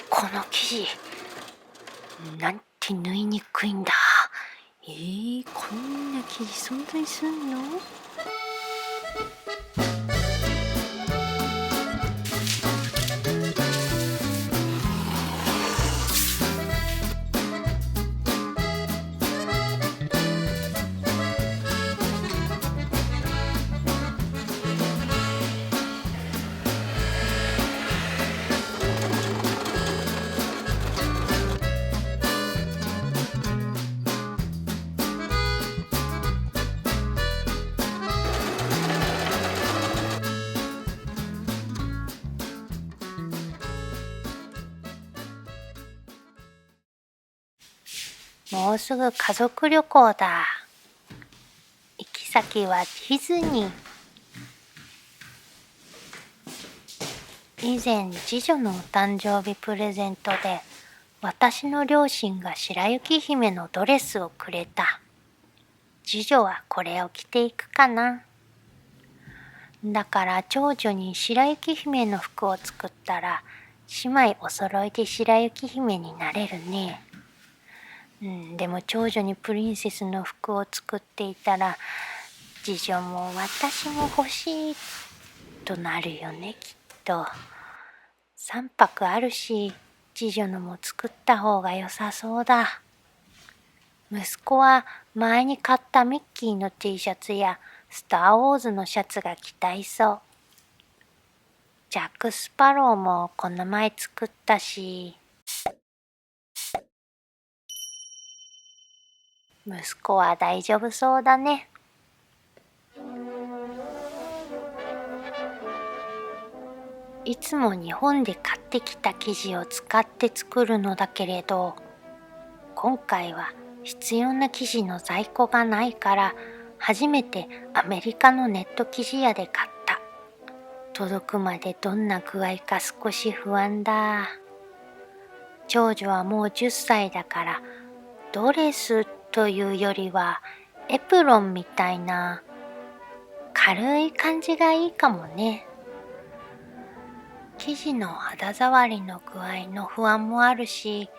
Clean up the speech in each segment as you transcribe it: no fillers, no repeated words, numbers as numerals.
この生地なんて縫いにくいんだ。こんな生地存在すんの？もうすぐ家族旅行だ。行き先はディズニー。以前次女のお誕生日プレゼントで私の両親が白雪姫のドレスをくれた。次女はこれを着ていくかな。だから長女に白雪姫の服を作ったら姉妹お揃いで白雪姫になれるね。でも長女にプリンセスの服を作っていたら次女も私も欲しいとなるよね、きっと。3泊あるし次女のも作った方が良さそうだ。息子は前に買ったミッキーの T シャツやスターウォーズのシャツが着たいそう。ジャック・スパローもこの前作ったし、息子は大丈夫そうだね。いつも日本で買ってきた生地を使って作るのだけれど、今回は必要な生地の在庫がないから初めてアメリカのネット生地屋で買った。届くまでどんな具合か少し不安だ。長女はもう10歳だからドレスというよりはエプロンみたいな軽い感じがいいかもね。生地の肌触りの具合の不安もあるし、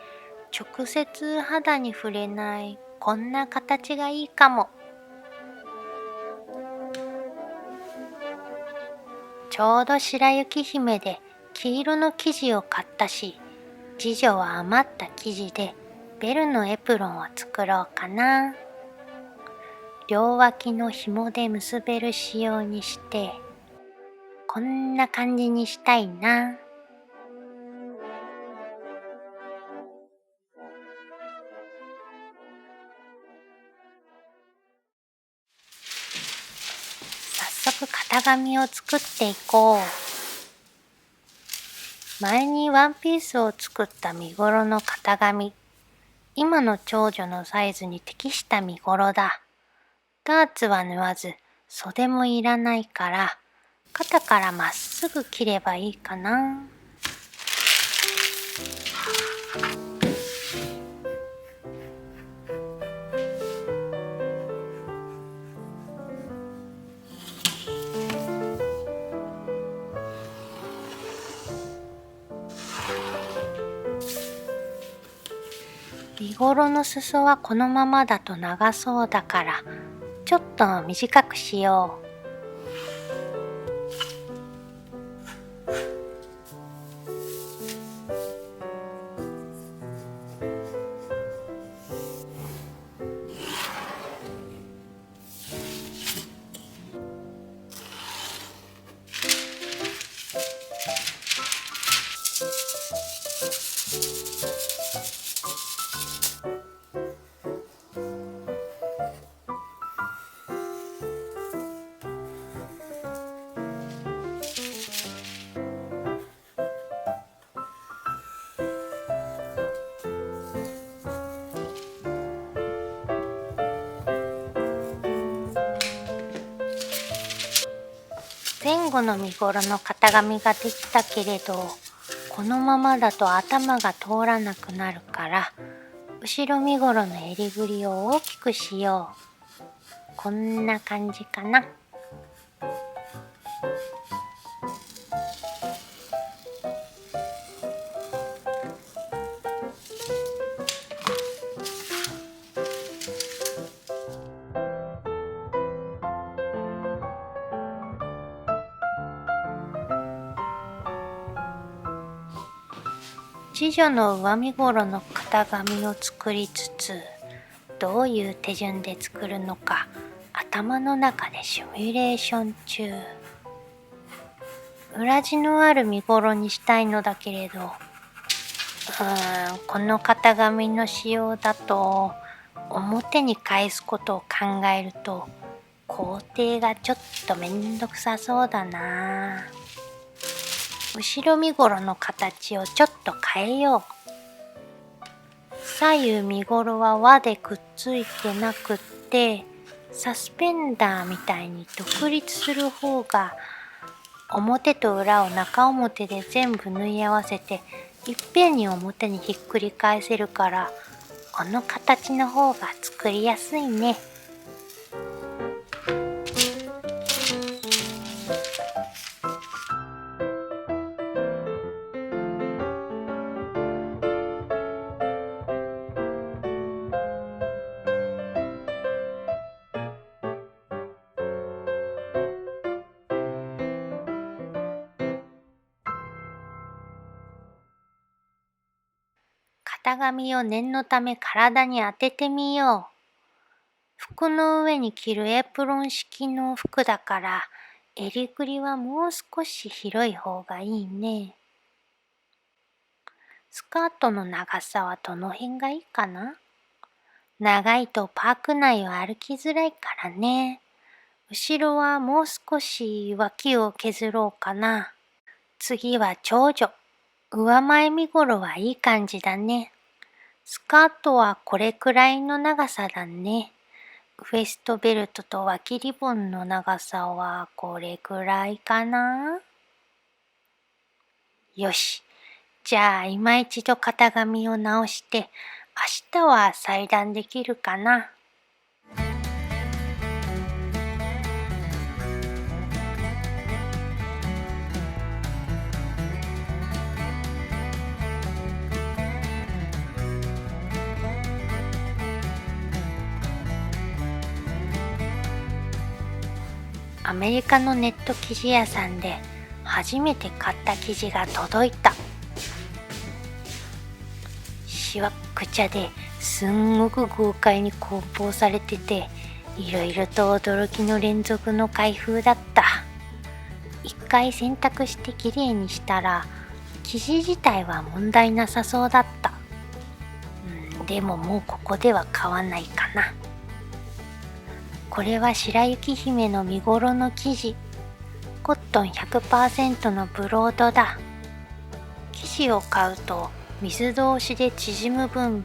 直接肌に触れないこんな形がいいかも。ちょうど白雪姫で黄色の生地を買ったし、次女は余った生地でベルのエプロンを作ろうかな。両脇の紐で結べる仕様にして、こんな感じにしたいな。早速型紙を作っていこう。前にワンピースを作った身ごろの型紙。今の長女のサイズに適した身ごろだ。ダーツは縫わず、袖もいらないから、肩からまっすぐ切ればいいかな。身ごろの裾はこのままだと長そうだから、ちょっと短くしよう。前後の身ごろの型紙ができたけれど、このままだと頭が通らなくなるから、後ろ身ごろの襟ぐりを大きくしよう。こんな感じかな。次女の上身頃の型紙を作りつつ、どういう手順で作るのか頭の中でシミュレーション中。裏地のある身頃にしたいのだけれど、この型紙の仕様だと表に返すことを考えると工程がちょっとめんどくさそうだな。後ろ身頃の形をちょっと変えよう。左右身頃は輪でくっついてなくって、サスペンダーみたいに独立する方が表と裏を中表で全部縫い合わせていっぺんに表にひっくり返せるから、この形の方が作りやすいね。型紙を念のため体に当ててみよう。服の上に着るエプロン式の服だから、襟ぐりはもう少し広い方がいいね。スカートの長さはどの辺がいいかな？長いとパーク内を歩きづらいからね。後ろはもう少し脇を削ろうかな。次は長女。上前身頃はいい感じだね。スカートはこれくらいの長さだね。ウエストベルトと脇リボンの長さはこれくらいかな。よし。じゃあ今一度型紙を直して明日は裁断できるかな。アメリカのネット生地屋さんで初めて買った生地が届いた。しわっくちゃですんごく豪快に梱包されてて、いろいろと驚きの連続の開封だった。一回洗濯してきれいにしたら生地自体は問題なさそうだった。でももうここでは買わないかな。これは白雪姫の見頃の生地。コットン 100% のブロードだ。生地を買うと水通しで縮む分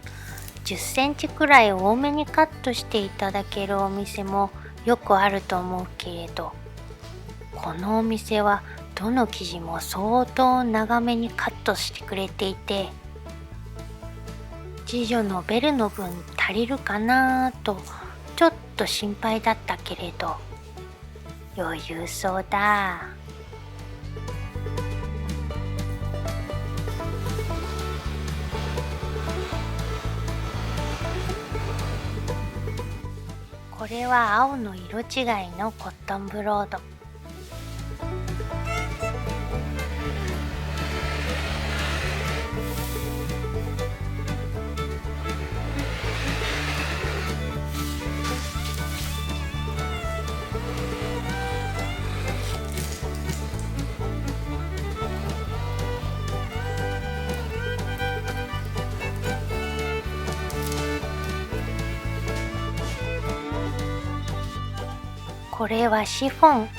10センチくらい多めにカットしていただけるお店もよくあると思うけれど、このお店はどの生地も相当長めにカットしてくれていて、次女のベルの分足りるかなとちょっと心配だったけれど、余裕そうだ。これは青の色違いのコットンブロード。これはシフォン。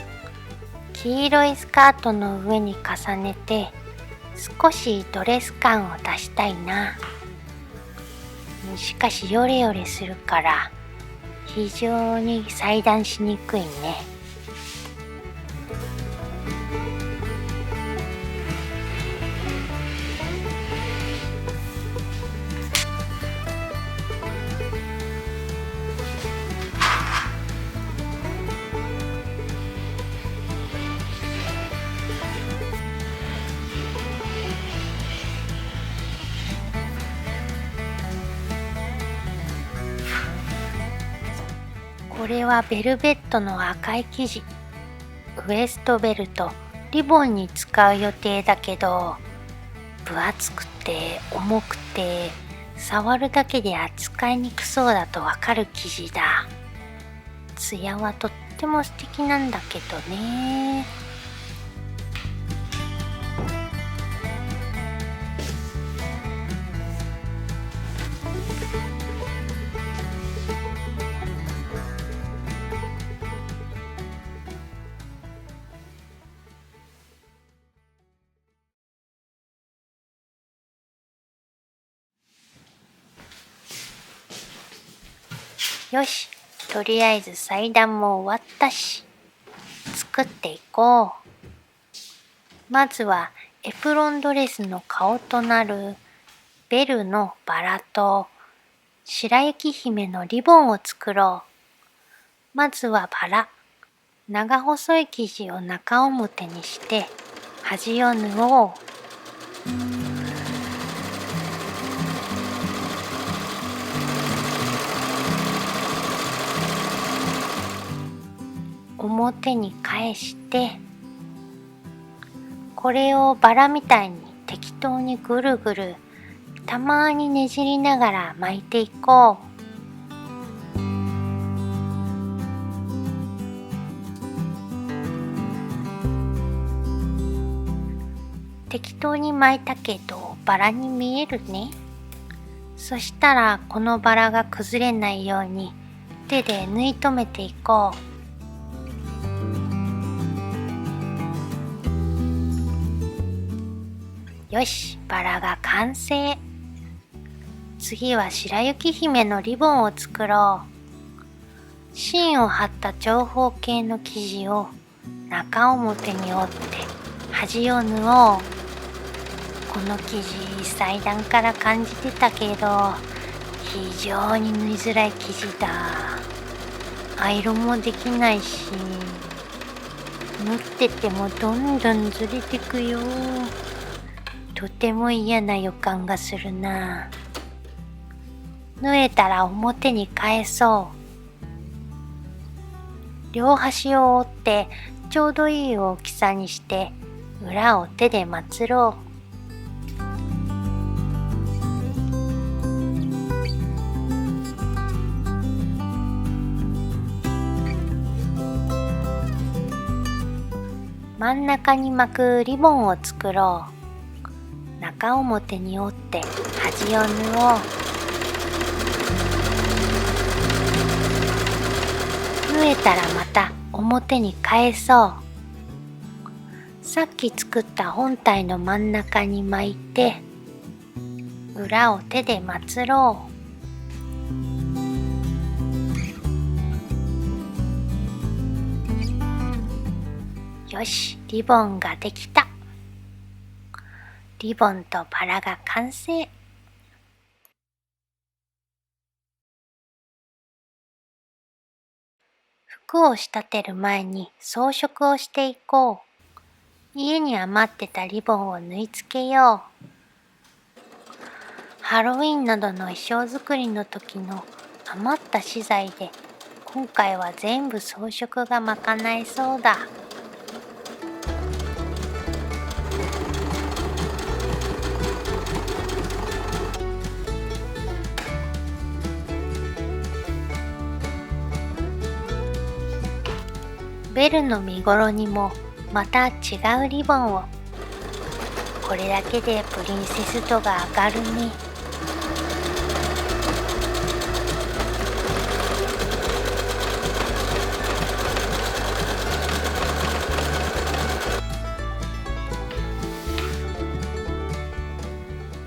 黄色いスカートの上に重ねて少しドレス感を出したいな。しかしヨレヨレするから非常に裁断しにくいね。これはベルベットの赤い生地。ウエストベルト、リボンに使う予定だけど、分厚くて重くて触るだけで扱いにくそうだとわかる生地だ。ツヤはとっても素敵なんだけどね。よし、とりあえず裁断も終わったし、作っていこう。まずはエプロンドレスの顔となるベルのバラと白雪姫のリボンを作ろう。まずはバラ。長細い生地を中表にして端を縫おう。表に返してこれをバラみたいに適当にぐるぐるたまにねじりながら巻いていこう。適当に巻いたけどバラに見えるね。そしたらこのバラが崩れないように手で縫い留めていこう。よし、バラが完成。次は白雪姫のリボンを作ろう。芯を張った長方形の生地を中表に折って端を縫おう。この生地、裁断から感じてたけど非常に縫いづらい生地だ。アイロンもできないし、縫っててもどんどんずれてくよ。とても嫌な予感がするな。縫えたら表に返そう。両端を折ってちょうどいい大きさにして裏を手でまつろう。真ん中に巻くリボンを作ろう。中表に折って端を縫おう。縫えたらまた表に返そう。さっき作った本体の真ん中に巻いて裏を手でまつろう。よし、リボンができた。リボンとバラが完成。服を仕立てる前に装飾をしていこう。家に余ってたリボンを縫い付けよう。ハロウィンなどの衣装作りの時の余った資材で今回は全部装飾が賄えそうだ。ベルの身ごろにもまた違うリボンを。これだけでプリンセス度が上がるね。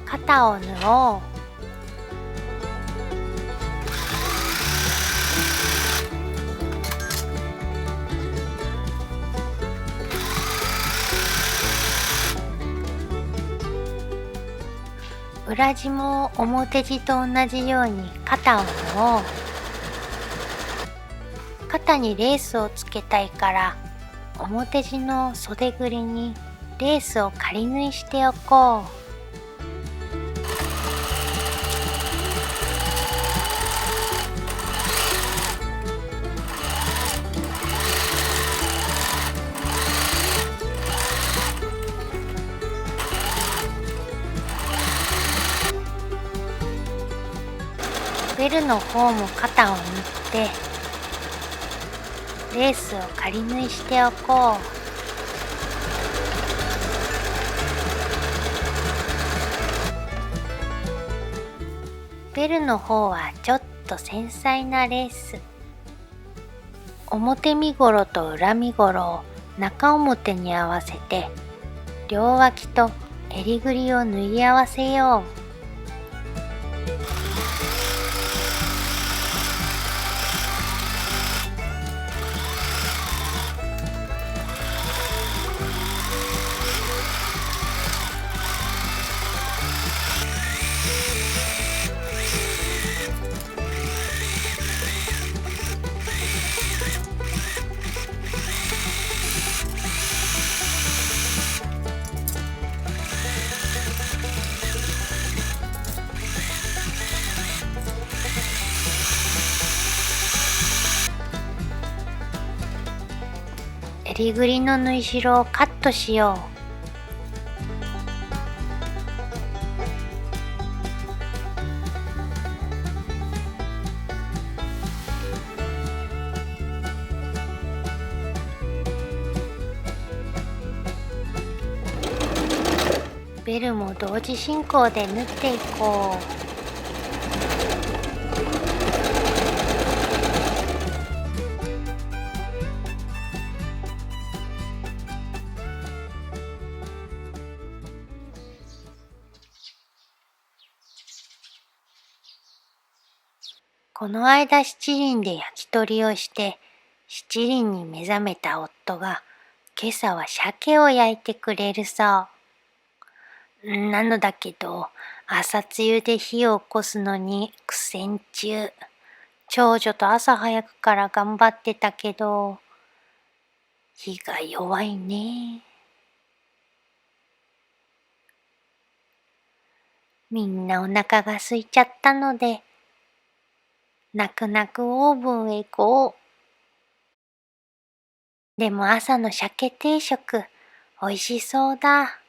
肩を縫おう。裏地も表地と同じように肩を縫おう。肩にレースをつけたいから表地の袖ぐりにレースを仮縫いしておこう。ベルの方も肩を縫ってレースを仮縫いしておこう。ベルの方はちょっと繊細なレース。表身ごろと裏身ごろを中表に合わせて両脇と襟ぐりを縫い合わせよう。襟ぐりの縫い代をカットしよう。ベルも同時進行で縫っていこう。この間七輪で焼き鳥をして七輪に目覚めた夫が今朝は鮭を焼いてくれるそう。なのだけど朝露で火を起こすのに苦戦中。長女と朝早くから頑張ってたけど火が弱いね。みんなお腹が空いちゃったので泣く泣くオーブンへ行こう。でも朝の鮭定食おいしそうだ。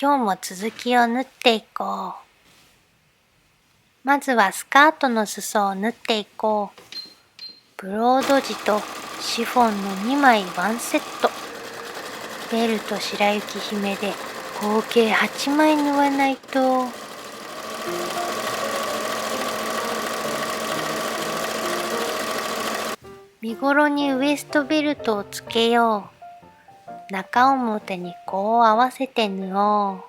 今日も続きを縫っていこう。まずはスカートの裾を縫っていこう。ブロード地とシフォンの2枚ワンセット。ベルと白雪姫で合計8枚縫わないと。身ごろにウエストベルトをつけよう。中表にこう合わせて縫おう。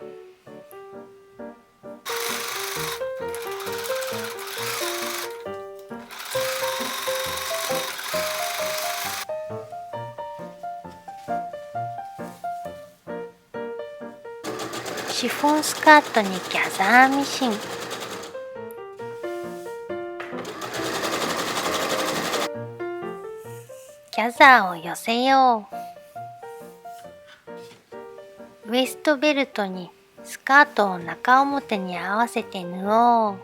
シフォンスカートにギャザーミシン。ギャザーを寄せよう。ウエストベルトにスカートを中表に合わせて縫おう。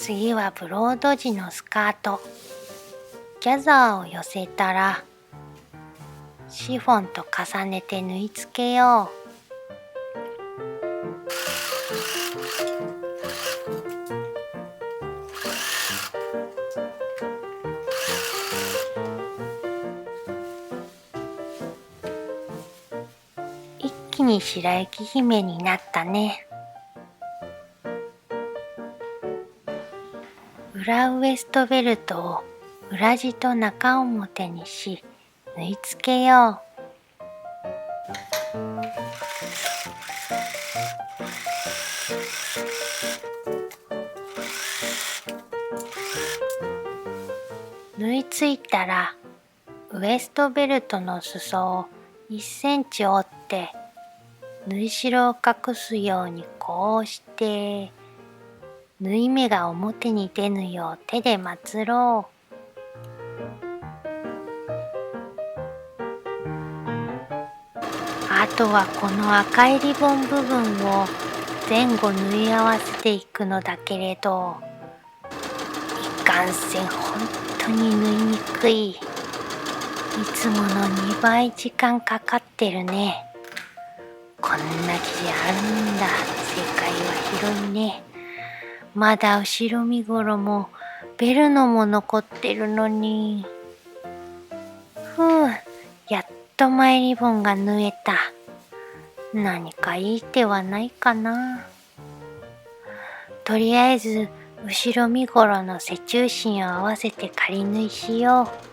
次はブロード地のスカート。ギャザーを寄せたらシフォンと重ねて縫い付けよう。一気に白雪姫になったね。裏ウエストベルトを裏地と中表にし縫い付けよう。縫い付いたらウエストベルトの裾を1センチ折って縫い代を隠すようにこうして縫い目が表に出ぬよう手でまつろう。あとはこの赤いリボン部分を前後縫い合わせていくのだけれど、いかんせん本当に縫いにくい。いつもの2倍時間かかってるね。こんな生地あるんだ。世界は広いね。まだ後ろ身ごろもベルのも残ってるのに。やっと前リボンが縫えた。何かいい手はないかな。とりあえず後ろ身ごろの背中心を合わせて仮縫いしよう。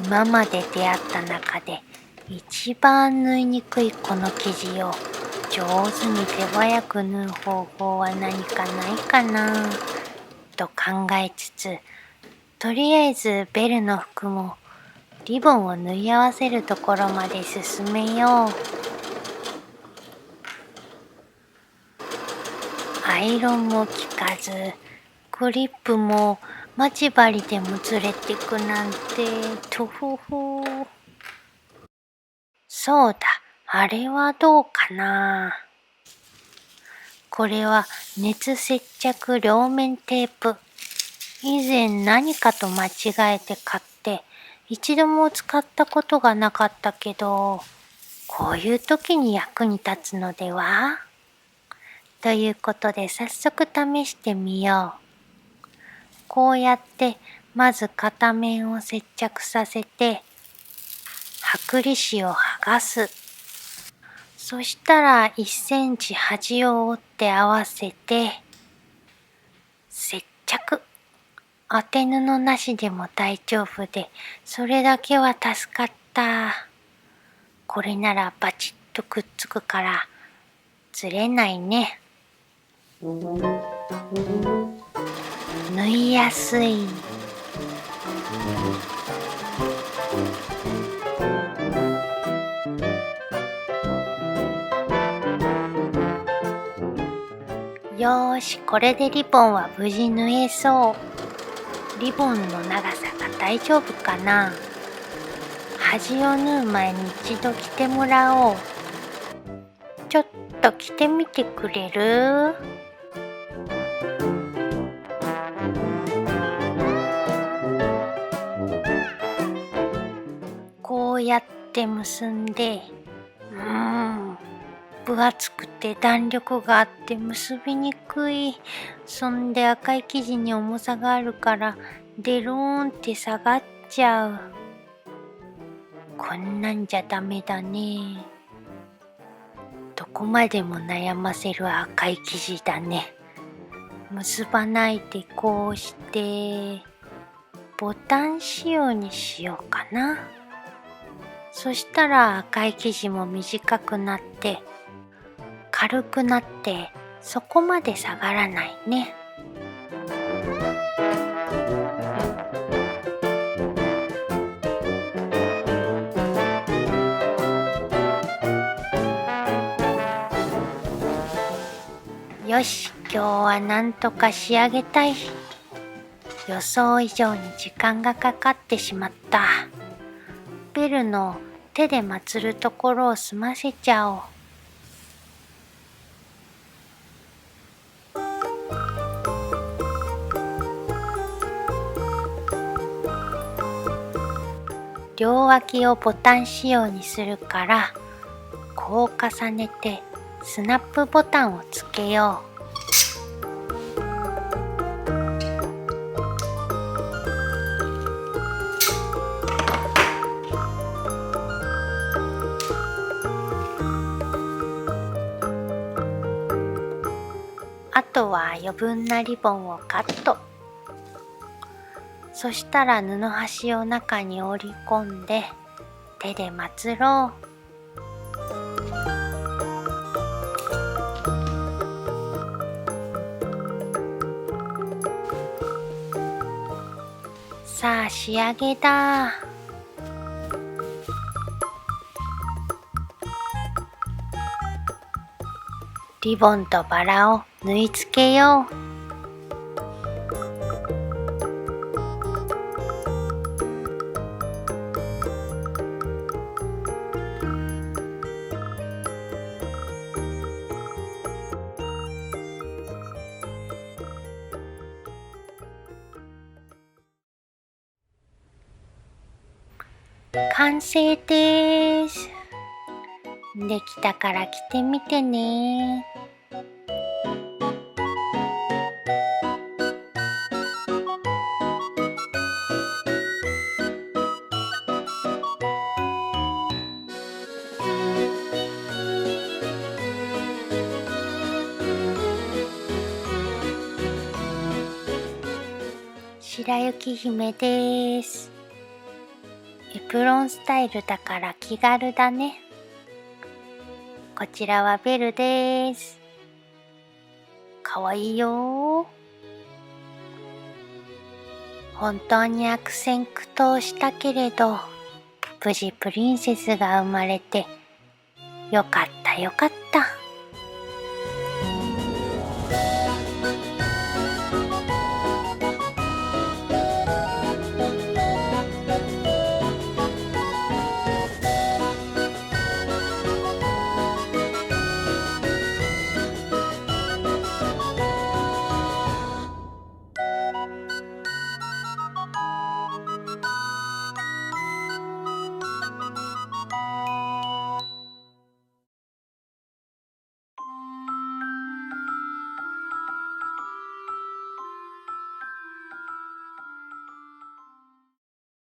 今まで出会った中で一番縫いにくいこの生地を上手に手早く縫う方法は何かないかなと考えつつ、とりあえずベルの服もリボンを縫い合わせるところまで進めよう。アイロンも効かず、クリップも待ち針でもずれてくなんて、とふふ。そうだ、あれはどうかな。これは熱接着両面テープ。以前何かと間違えて買って一度も使ったことがなかったけど、こういう時に役に立つのでは？ということで早速試してみよう。こうやってまず片面を接着させて剥離紙を剥がす。そしたら1センチ端を折って合わせて接着。当て布なしでも大丈夫で、それだけは助かった。これならバチッとくっつくからずれないね。縫いやすい。よーし、これでリボンは無事縫えそう。リボンの長さが大丈夫かな。端を縫う前に一度着てもらおう。ちょっと着てみてくれる？こうやって結んで、分厚くて弾力があって結びにくい。そんで赤い生地に重さがあるからデローンって下がっちゃう。こんなんじゃダメだね。どこまでも悩ませる赤い生地だね。結ばないでこうしてボタン仕様にしようかな。そしたら赤い生地も短くなって軽くなってそこまで下がらないね。よし、今日はなんとか仕上げたい。予想以上に時間がかかってしまった。ベルの手で祀るところを済ませちゃおう。両脇をボタン仕様にするから、こう重ねてスナップボタンをつけよう。あとは余分なリボンをカット。そしたら布端を中に折り込んで手で祀ろう。さあ仕上げだ。リボンとバラを縫い付けよう。完成です。できたから着てみてね。白雪姫です。エプロンスタイルだから気軽だね。こちらはベルです。かわいいよ。本当に悪戦苦闘したけれど、無事プリンセスが生まれてよかったよかった。